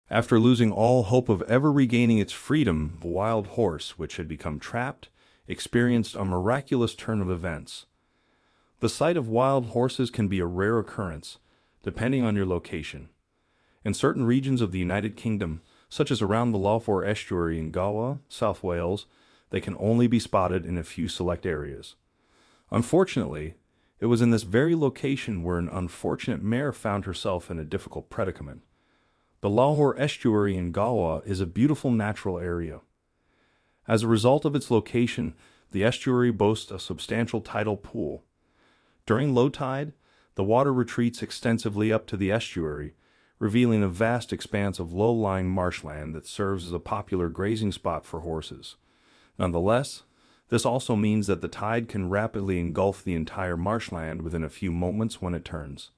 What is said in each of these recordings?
After losing all hope of ever regaining its freedom, the wild horse, which had become trapped, experienced a miraculous turn of events. The sight of wild horses can be a rare occurrence, depending on your location. In certain regions of the United Kingdom, such as around the Lough estuary in Galway, South Wales, they can only be spotted in a few select areas. Unfortunately, it was in this very location where an unfortunate mare found herself in a difficult predicament. The Lough estuary in Galway is a beautiful natural area. As a result of its location, the estuary boasts a substantial tidal pool. During low tide, the water retreats extensively up to the estuary, revealing a vast expanse of low-lying marshland that serves as a popular grazing spot for horses. Nonetheless, this also means that the tide can rapidly engulf the entire marshland within a few moments when it turns.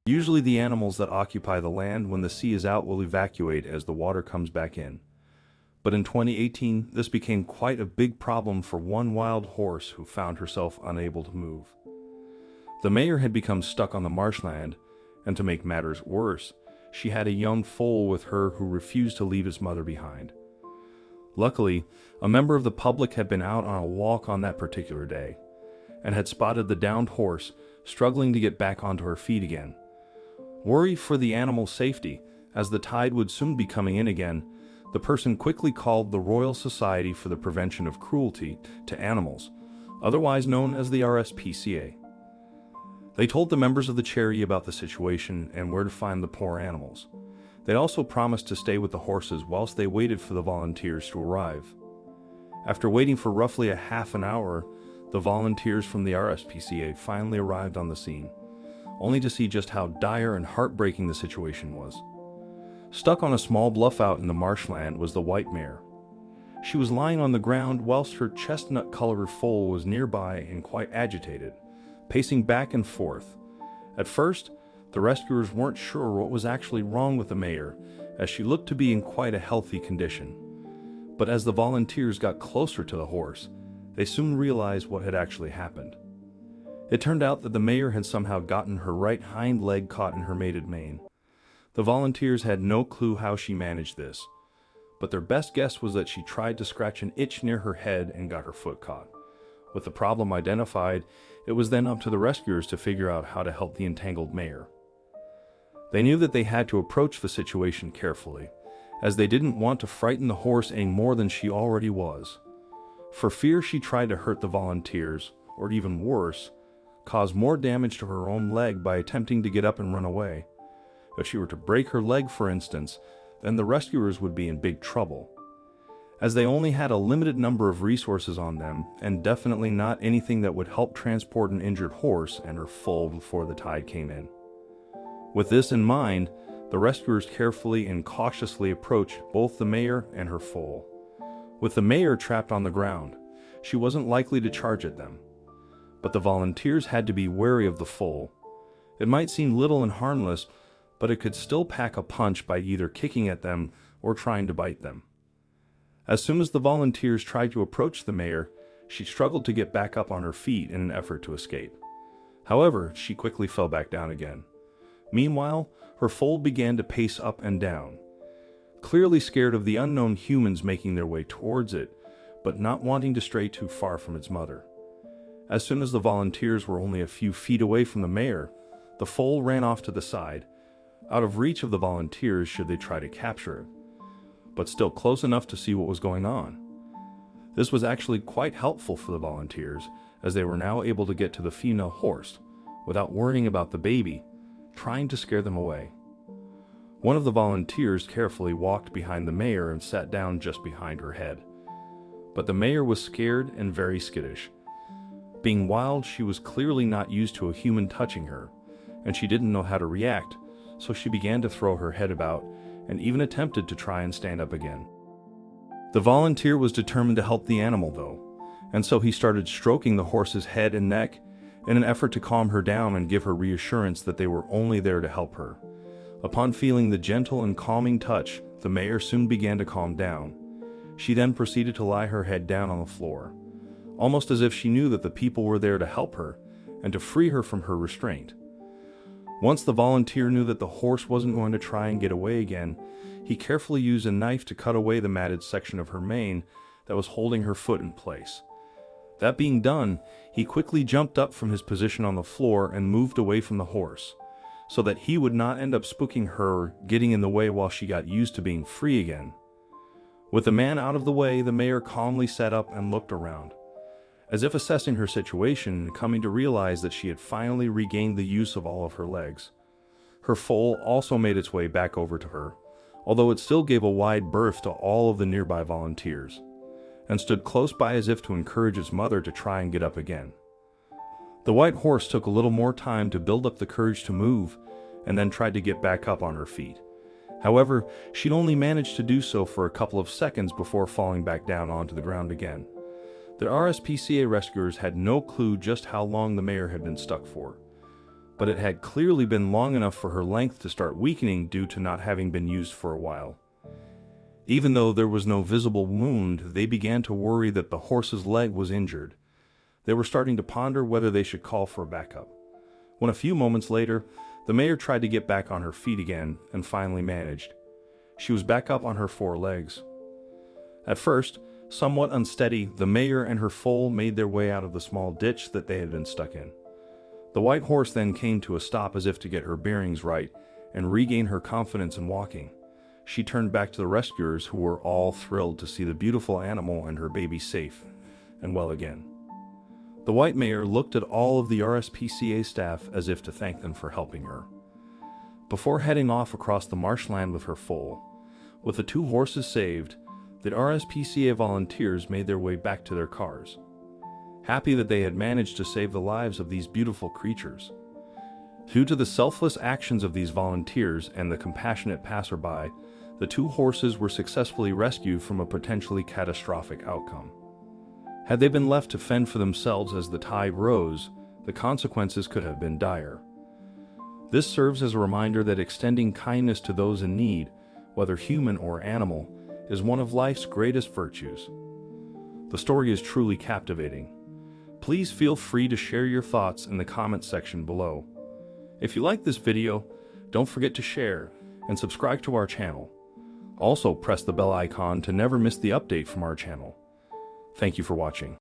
Usually the animals that occupy the land when the sea is out will evacuate as the water comes back in. But in 2018, this became quite a big problem for one wild horse who found herself unable to move. The mare had become stuck on the marshland, and to make matters worse, she had a young foal with her who refused to leave his mother behind. Luckily, a member of the public had been out on a walk on that particular day, and had spotted the downed horse struggling to get back onto her feet again. Worried for the animal's safety, as the tide would soon be coming in again, the person quickly called the Royal Society for the Prevention of Cruelty to Animals, otherwise known as the RSPCA. They told the members of the charity about the situation and where to find the poor animals. They also promised to stay with the horses whilst they waited for the volunteers to arrive. After waiting for roughly a half an hour, the volunteers from the RSPCA finally arrived on the scene, only to see just how dire and heartbreaking the situation was. Stuck on a small bluff out in the marshland was the white mare. She was lying on the ground whilst her chestnut-colored foal was nearby and quite agitated, pacing back and forth. At first, the rescuers weren't sure what was actually wrong with the mare, as she looked to be in quite a healthy condition. But as the volunteers got closer to the horse, they soon realized what had actually happened. It turned out that the mare had somehow gotten her right hind leg caught in her mated mane. The volunteers had no clue how she managed this, but their best guess was that she tried to scratch an itch near her head and got her foot caught. With the problem identified, it was then up to the rescuers to figure out how to help the entangled mare. They knew that they had to approach the situation carefully, as they didn't want to frighten the horse any more than she already was. For fear she tried to hurt the volunteers, or even worse, cause more damage to her own leg by attempting to get up and run away. If she were to break her leg, for instance, then the rescuers would be in big trouble. As they only had a limited number of resources on them, and definitely not anything that would help transport an injured horse and her foal before the tide came in. With this in mind, the rescuers carefully and cautiously approached both the mare and her foal. With the mare trapped on the ground, she wasn't likely to charge at them. But the volunteers had to be wary of the foal. It might seem little and harmless, but it could still pack a punch by either kicking at them or trying to bite them. As soon as the volunteers tried to approach the mare, she struggled to get back up on her feet in an effort to escape. However, she quickly fell back down again. Meanwhile, her foal began to pace up and down, clearly scared of the unknown humans making their way towards it, but not wanting to stray too far from its mother. As soon as the volunteers were only a few feet away from the mare, the foal ran off to the side, out of reach of the volunteers should they try to capture it, but still close enough to see what was going on. This was actually quite helpful for the volunteers, as they were now able to get to the female horse without worrying about the baby, trying to scare them away. One of the volunteers carefully walked behind the mare and sat down just behind her head. But the mare was scared and very skittish. Being wild, she was clearly not used to a human touching her, and she didn't know how to react, so she began to throw her head about and even attempted to try and stand up again. The volunteer was determined to help the animal though, and so he started stroking the horse's head and neck in an effort to calm her down and give her reassurance that they were only there to help her. Upon feeling the gentle and calming touch, the mare soon began to calm down. She then proceeded to lie her head down on the floor, almost as if she knew that the people were there to help her and to free her from her restraint. Once the volunteer knew that the horse wasn't going to try and get away again, he carefully used a knife to cut away the matted section of her mane that was holding her foot in place. That being done, he quickly jumped up from his position on the floor and moved away from the horse, so that he would not end up spooking her or getting in the way while she got used to being free again. With the man out of the way, the mayor calmly sat up and looked around, as if assessing her situation and coming to realize that she had finally regained the use of all of her legs. Her foal also made its way back over to her, although it still gave a wide berth to all of the nearby volunteers, and stood close by as if to encourage its mother to try and get up again. The white horse took a little more time to build up the courage to move, and then tried to get back up on her feet. However, she'd only managed to do so for a couple of seconds before falling back down onto the ground again. The RSPCA rescuers had no clue just how long the mare had been stuck for, but it had clearly been long enough for her length to start weakening due to not having been used for a while. Even though there was no visible wound, they began to worry that the horse's leg was injured. They were starting to ponder whether they should call for backup, when a few moments later, the mare tried to get back on her feet again and finally managed. She was back up on her four legs. At first, somewhat unsteady, the mare and her foal made their way out of the small ditch that they had been stuck in. The white horse then came to a stop as if to get her bearings right and regain her confidence in walking. She turned back to the rescuers, who were all thrilled to see the beautiful animal and her baby safe and well again. The white mare looked at all of the RSPCA staff as if to thank them for helping her, before heading off across the marshland with her foal. With the two horses saved, the RSPCA volunteers made their way back to their cars, happy that they had managed to save the lives of these beautiful creatures. Due to the selfless actions of these volunteers and the compassionate passerby, the two horses were successfully rescued from a potentially catastrophic outcome. Had they been left to fend for themselves as the tide rose, the consequences could have been dire. This serves as a reminder that extending kindness to those in need, whether human or animal, is one of life's greatest virtues. The story is truly captivating. Please feel free to share your thoughts in the comments section below. If you like this video, don't forget to share and subscribe to our channel. Also, press the bell icon to never miss the update from our channel. Thank you for watching.